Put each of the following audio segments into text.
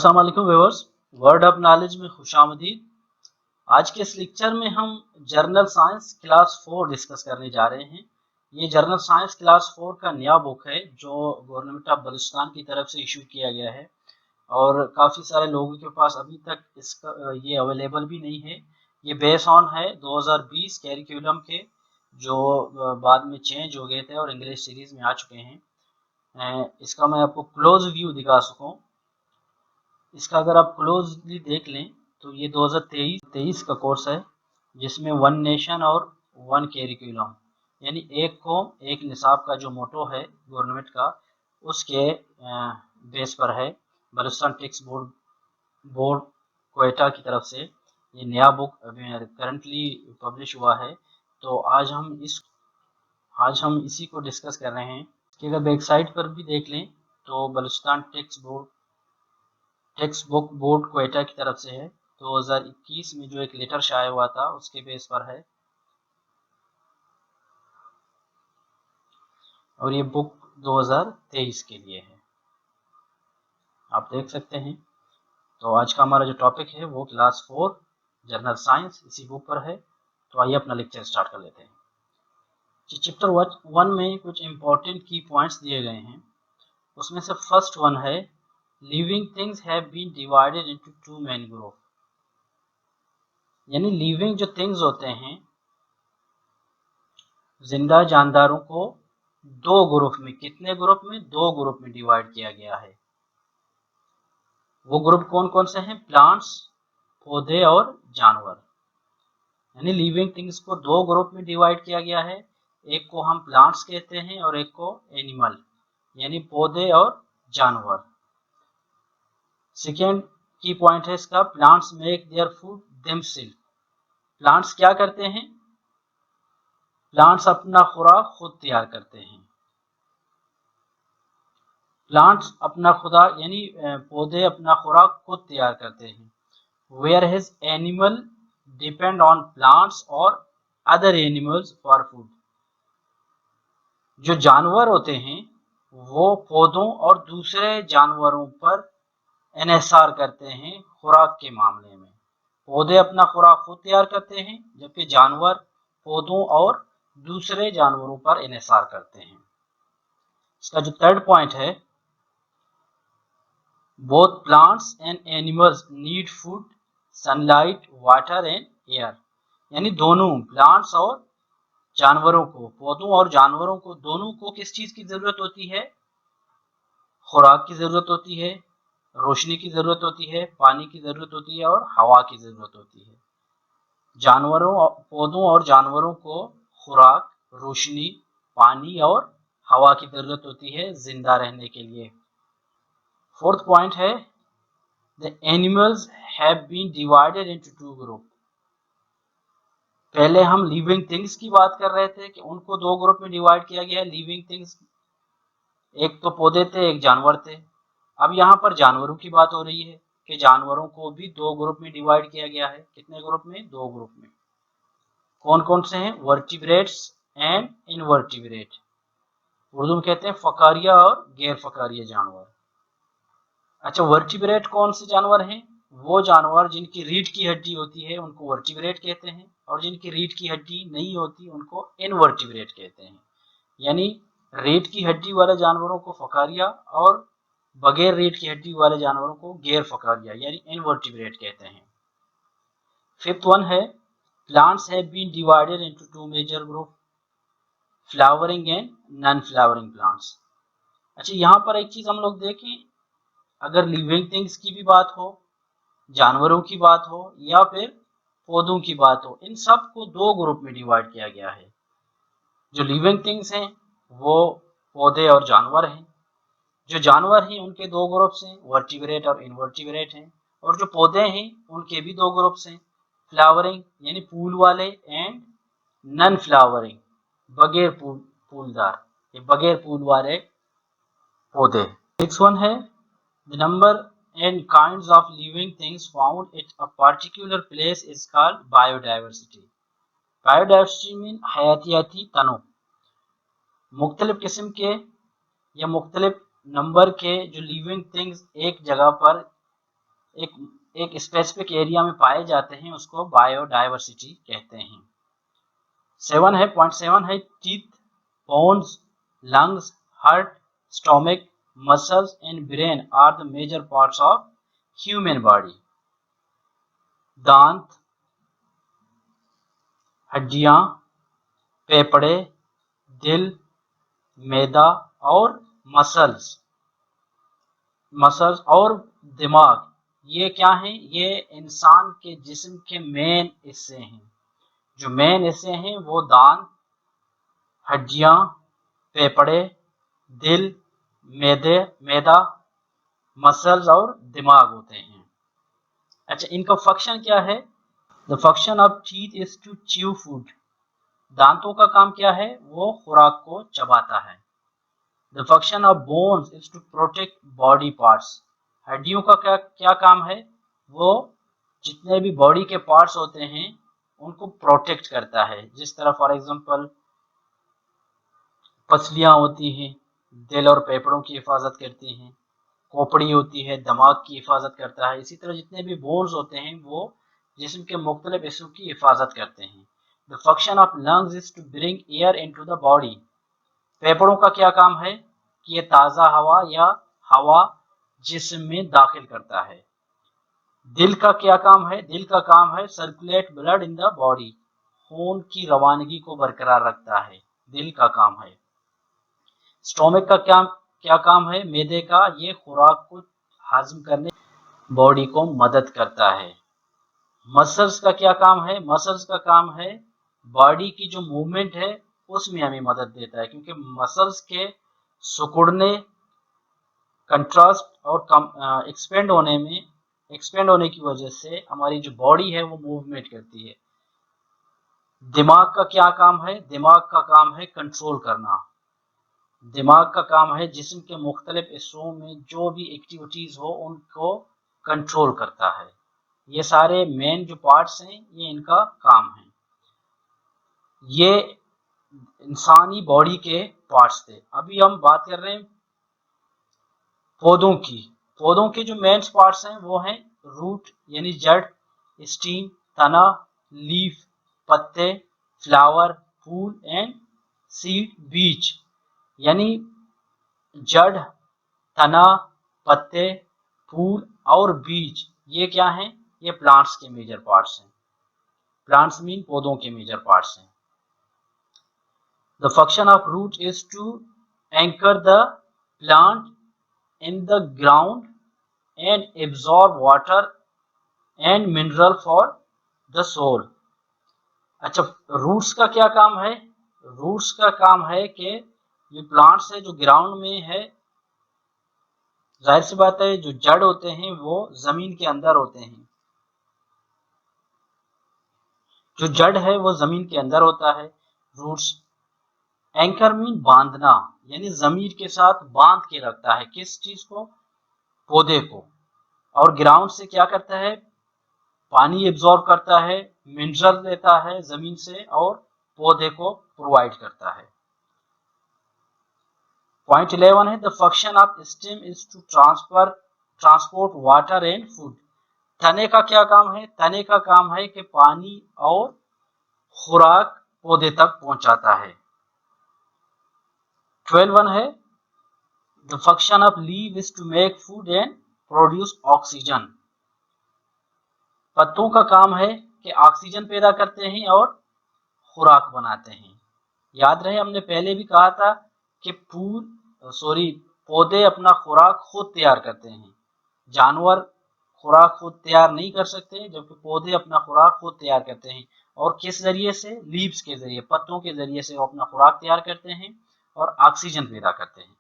अस्सलाम वालेकुम viewers, word of knowledge में खुशामदीद। आज के इस लेक्चर में हम जर्नल साइंस क्लास 4 डिस्कस करने जा रहे हैं। ये जर्नल साइंस क्लास 4 का नया बुक है जो गवर्नमेंट ऑफ बलूचिस्तान की तरफ से इशू किया गया है और काफ़ी सारे लोगों के पास अभी तक इसका ये अवेलेबल भी नहीं है। ये बेस ऑन है 2020 कैरिकुलम के जो बाद में चेंज हो गए थे और इंग्लिश सीरीज में आ चुके हैं। इसका मैं आपको क्लोज व्यू दिखा सकूँ। इसका अगर आप क्लोजली देख लें तो ये 2023 का कोर्स है जिसमें वन नेशन और वन कैरिकुलम यानी एक कौम एक निसाब का जो मोटो है गवर्नमेंट का उसके बेस पर है। बलूचिस्तान टेक्स्ट बोर्ड क्वेटा की तरफ से ये नया बुक करंटली पब्लिश हुआ है। तो आज हम इसी को डिस्कस कर रहे हैं कि अगर बैक साइड पर भी देख लें तो Balochistan text book board Quetta की तरफ से है। 2021 में जो एक लेटर शाया हुआ था उसके बेस पर है और ये बुक 2023 के लिए है, आप देख सकते हैं। तो आज का हमारा जो टॉपिक है वो क्लास 4 जर्नल साइंस इसी बुक पर है। तो आइए अपना लेक्चर स्टार्ट कर लेते हैं। चैप्टर 1 में कुछ इंपॉर्टेंट की पॉइंट्स दिए गए हैं। उसमें से फर्स्ट वन है living things have been divided into two main group, यानी लिविंग जो थिंग्स होते हैं जिंदा जानदारों को दो ग्रुप में, कितने ग्रुप में? दो ग्रुप में डिवाइड किया गया है। वो ग्रुप कौन कौन से हैं? प्लांट्स, पौधे और जानवर। यानी लिविंग थिंग्स को दो ग्रुप में डिवाइड किया गया है। एक को हम प्लांट्स कहते हैं और एक को एनिमल यानी पौधे और जानवर। सेकेंड की पॉइंट है इसका, plants make their food themselves. Plants क्या करते हैं? प्लांट्स अपना खुराक खुद तैयार करते हैं। प्लांट्स अपना खुराक यानी पौधे अपना खुराक खुद तैयार करते हैं। Whereas animal depend on plants और अदर एनिमल्स फॉर फूड। जो जानवर होते हैं वो पौधों और दूसरे जानवरों पर इन्हिसार करते हैं खुराक के मामले में। पौधे अपना खुराक खुद तैयार करते हैं जबकि जानवर पौधों और दूसरे जानवरों पर इन्हिसार करते हैं। इसका जो थर्ड पॉइंट है, both plants and animals need food, sunlight, water and air. यानी दोनों प्लांट्स और जानवरों को, पौधों और जानवरों को, दोनों को किस चीज की जरूरत होती है? खुराक की जरूरत होती है, रोशनी की जरूरत होती है, पानी की जरूरत होती है और हवा की जरूरत होती है। पौधों और जानवरों को खुराक, रोशनी, पानी और हवा की जरूरत होती है जिंदा रहने के लिए। फोर्थ पॉइंट है the animals have been divided into two group. पहले हम लिविंग थिंग्स की बात कर रहे थे कि उनको दो ग्रुप में डिवाइड किया गया है। लिविंग थिंग्स एक तो पौधे थे, एक जानवर थे। अब यहाँ पर जानवरों की बात हो रही है कि जानवरों को भी दो ग्रुप में डिवाइड किया गया है। कितने ग्रुप में? दो ग्रुप में। कौन कौन से हैं? Vertebrates and invertebrate. उर्दू में कहते हैं फकारिया और गैर फकारिया जानवर। अच्छा, वर्टिब्रेट कौन से जानवर हैं? वो जानवर जिनकी रीढ़ की हड्डी होती है उनको वर्टिब्रेट कहते हैं और जिनकी रीढ़ की हड्डी नहीं होती उनको इनवर्टिब्रेट कहते हैं। यानी रीढ़ की हड्डी वाले जानवरों को फकारिया और बगैर रीढ़ की हड्डी वाले जानवरों को गैर फकारिया यानी इनवर्टिब्रेट कहते हैं। फिफ्थ वन है plants have been divided into two major group, flowering and non flowering plants. अच्छा, यहाँ पर एक चीज हम लोग देखें, अगर लिविंग थिंग्स की भी बात हो, जानवरों की बात हो या फिर पौधों की बात हो, इन सब को दो ग्रुप में डिवाइड किया गया है। जो लिविंग थिंग्स हैं वो पौधे और जानवर हैं। जो जानवर हैं उनके दो ग्रुप्स हैं, वर्टिब्रेट और इनवर्टिब्रेट हैं। और जो पौधे हैं उनके भी दो ग्रुप्स हैं, फ्लावरिंग यानी फूल वाले एंड नॉन फ्लावरिंग बगैर फूलदार, ये बगैर फूल वाले पौधे। नेक्स्ट वन है the number and kinds of living things found at a particular place is called biodiversity. Biodiversity mean हयातियाती तनों। मुख्तलिफ किस्म के या मुख्तलिफ नंबर के जो लिविंग थिंग्स एक जगह पर एक एक स्पेसिफिक एरिया में पाए जाते हैं उसको बायोडाइवर्सिटी कहते हैं। 7 है teeth, bones, lungs, heart, stomach, muscles and brain are the major parts of human body. दांत, हड्डियां, फेफड़े, दिल, मैदा और मसल्स और दिमाग, ये क्या हैं? ये इंसान के जिस्म के मेन हिस्से हैं। जो मेन हिस्से हैं वो दांत, हड्डियां, फेफड़े, दिल, मैदा, मसल्स और दिमाग होते हैं। अच्छा, इनका फंक्शन क्या है? The function of teeth is to chew food. दांतों का काम क्या है? वो खुराक को चबाता है। The function of bones is to protect body parts. हड्डियों का क्या काम है? वो जितने भी बॉडी के पार्ट्स होते हैं उनको प्रोटेक्ट करता है। जिस तरह फॉर एग्जांपल पसलियां होती हैं, दिल और फेफड़ों की हिफाजत करती हैं, खोपड़ी होती है, दिमाग की हिफाजत करता है। इसी तरह जितने भी बोन्स होते हैं वो जिस्म के मुख्तलिफ हिस्सों की हिफाजत करते हैं। The function of lungs is to bring air into the body. फेफड़ों का क्या काम है? कि ये ताज़ा हवा या हवा जिस्म में दाखिल करता है। दिल का क्या काम है? दिल का काम है circulate blood in the body, खून की रवानगी को बरकरार रखता है, दिल का काम है। स्टोमक का क्या काम है? मैदे का, ये खुराक को हजम करने बॉडी को मदद करता है। मसल्स का क्या काम है? मसल्स का काम है बॉडी की जो मूवमेंट है उसमें हमें मदद देता है, क्योंकि मसल्स के सिकुड़ने, कंट्रास्ट और एक्सपेंड होने की वजह से हमारी जो बॉडी है वो मूवमेंट करती है। दिमाग का क्या काम है? दिमाग का काम है कंट्रोल करना। दिमाग का काम है जिस्म के मुख्तलिफ हिस्सों में जो भी एक्टिविटीज हो उनको कंट्रोल करता है। ये सारे मेन जो पार्ट्स हैं ये इनका काम है। ये इंसानी बॉडी के पार्ट्स थे। अभी हम बात कर रहे हैं पौधों की। पौधों के जो मेन पार्ट्स हैं वो हैं रूट यानी जड़, स्टीम, तना, लीफ, पत्ते, फ्लावर, फूल एंड सीड, बीज। यानी जड़, तना, पत्ते, फूल और बीज, ये क्या हैं? ये प्लांट्स के मेजर पार्ट्स हैं। प्लांट्स मीन पौधों के मेजर पार्ट्स हैं। The function of root is to anchor the plant in the ground and absorb water and mineral for the soil। अच्छा, रूट्स का क्या काम है? रूट्स का काम है कि ये प्लांट्स है जो ग्राउंड में है, जाहिर सी बात है जो जड़ होते हैं वो जमीन के अंदर होते हैं। जो जड़ है वो जमीन के अंदर होता है। रूट्स, एंकर मीन बांधना, यानी जमीन के साथ बांध के रखता है। किस चीज को? पौधे को। और ग्राउंड से क्या करता है? पानी एब्जॉर्ब करता है, मिनरल लेता है जमीन से और पौधे को प्रोवाइड करता है। पॉइंट 11 है the function of stem is to transport water and food. तने का क्या काम है? तने का काम है कि पानी और खुराक पौधे तक पहुंचाता है। 12 है the function of leave is to make food and produce oxygen. पत्तों का काम है कि ऑक्सीजन पैदा करते हैं और खुराक बनाते हैं। याद रहे हमने पहले भी कहा था कि पौधे अपना खुराक खुद तैयार करते हैं। जानवर खुराक खुद तैयार नहीं कर सकते, जबकि पौधे अपना खुराक खुद तैयार करते हैं। और किस जरिए से? लीव्स के जरिए, पत्तों के जरिए से वो अपना खुराक तैयार करते हैं और ऑक्सीजन पैदा करते हैं।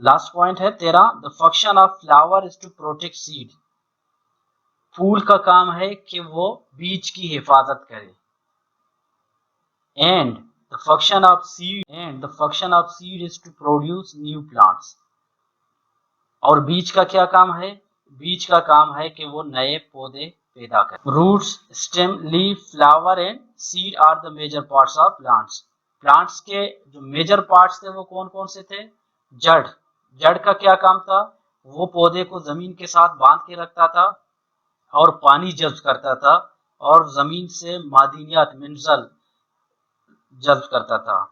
लास्ट पॉइंट है 13 the function of flower is to protect seed. फूल का काम है कि वो बीज की हिफाजत करे। And the function of seed is to produce new plants. और बीज का क्या काम है? बीज का काम है कि वो नए पौधे पैदा करे। Roots, stem, leaf, flower and seed are the major parts of plants. Plants के जो मेजर पार्ट्स थे वो कौन कौन से थे? जड़। जड़ का क्या काम था? वो पौधे को जमीन के साथ बांध के रखता था और पानी जज्ब करता था और जमीन से मादनियात मिनरल जज्ब करता था।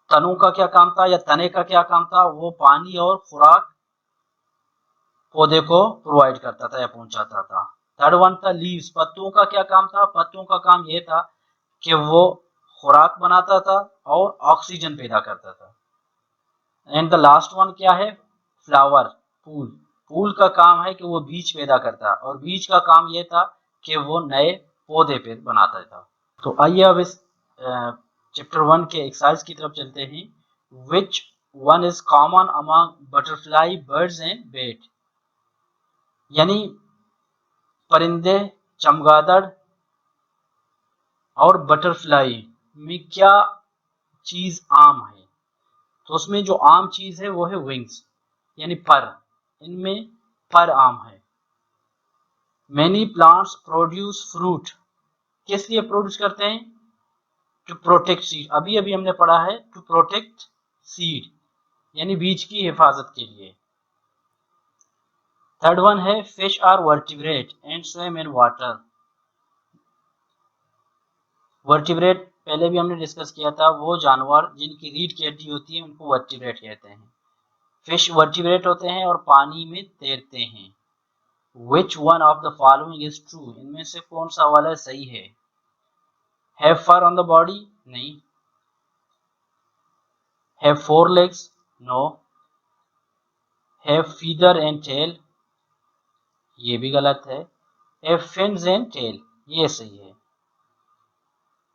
तनों का क्या काम था या तने का क्या काम था, वो पानी और खुराक पौधे को प्रोवाइड करता था या पहुंचाता था। थर्ड वन था लीव्स, पत्तों का क्या काम था, पत्तों का काम ये था कि वो खुराक बनाता था और ऑक्सीजन पैदा करता था। एंड द लास्ट वन क्या है, फ्लावर, फूल। फूल का काम है कि वो बीज पैदा करता है और बीज का काम ये था कि वो नए पौधे पे बनाता था। तो आइए अब इस चैप्टर 1 के एक्सरसाइज की तरफ चलते हैं। Which one is common among butterfly, birds and bat, यानी परिंदे, चमगादड़ और बटरफ्लाई में क्या चीज आम है। तो उसमें जो आम चीज है वो है विंग्स, यानी पर। इनमें पर आम है। मैनी प्लांट्स प्रोड्यूस फ्रूट, किस लिए प्रोड्यूस करते हैं, टू प्रोटेक्ट सीड। अभी अभी हमने पढ़ा है टू प्रोटेक्ट सीड, यानी बीज की हिफाजत के लिए। थर्ड वन है fish are vertebrate and swim in water. Vertebrate पहले भी हमने डिस्कस किया था, वो जानवर जिनकी रीढ़ की हड्डी होती है उनको वर्टिब्रेट कहते हैं। फिश वर्टिब्रेट होते हैं और पानी में तैरते हैं। Which one of the following is true, इनमें से कौन सा वाला सही है। Have fur on the body, नहीं। Have four legs, no. Have feather and tail, ये भी गलत है। हैव फिन्स एंड टेल, ये सही है।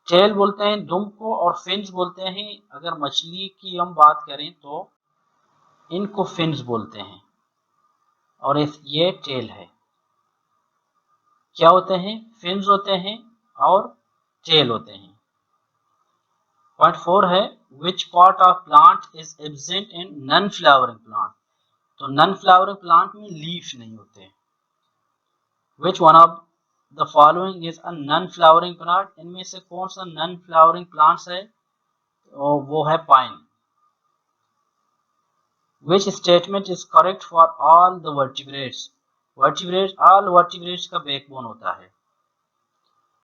टेल बोलते हैं दुम को और फिन्स बोलते हैं, अगर मछली की हम बात करें तो इनको फिन्स बोलते हैं और ये टेल है। क्या होते हैं, फिन्स होते हैं और टेल होते हैं। पॉइंट 4 है which part of plant is absent in non flowering plant. तो नॉन फ्लावरिंग प्लांट में लीफ नहीं होते। विच one of the following is a non flowering plant, इनमें से कौन सा नॉन फ्लावरिंग प्लांट्स है, वो है pine. Which statement is correct for all the vertebrates? Vertebrates, all vertebrates का बैकबोन होता है।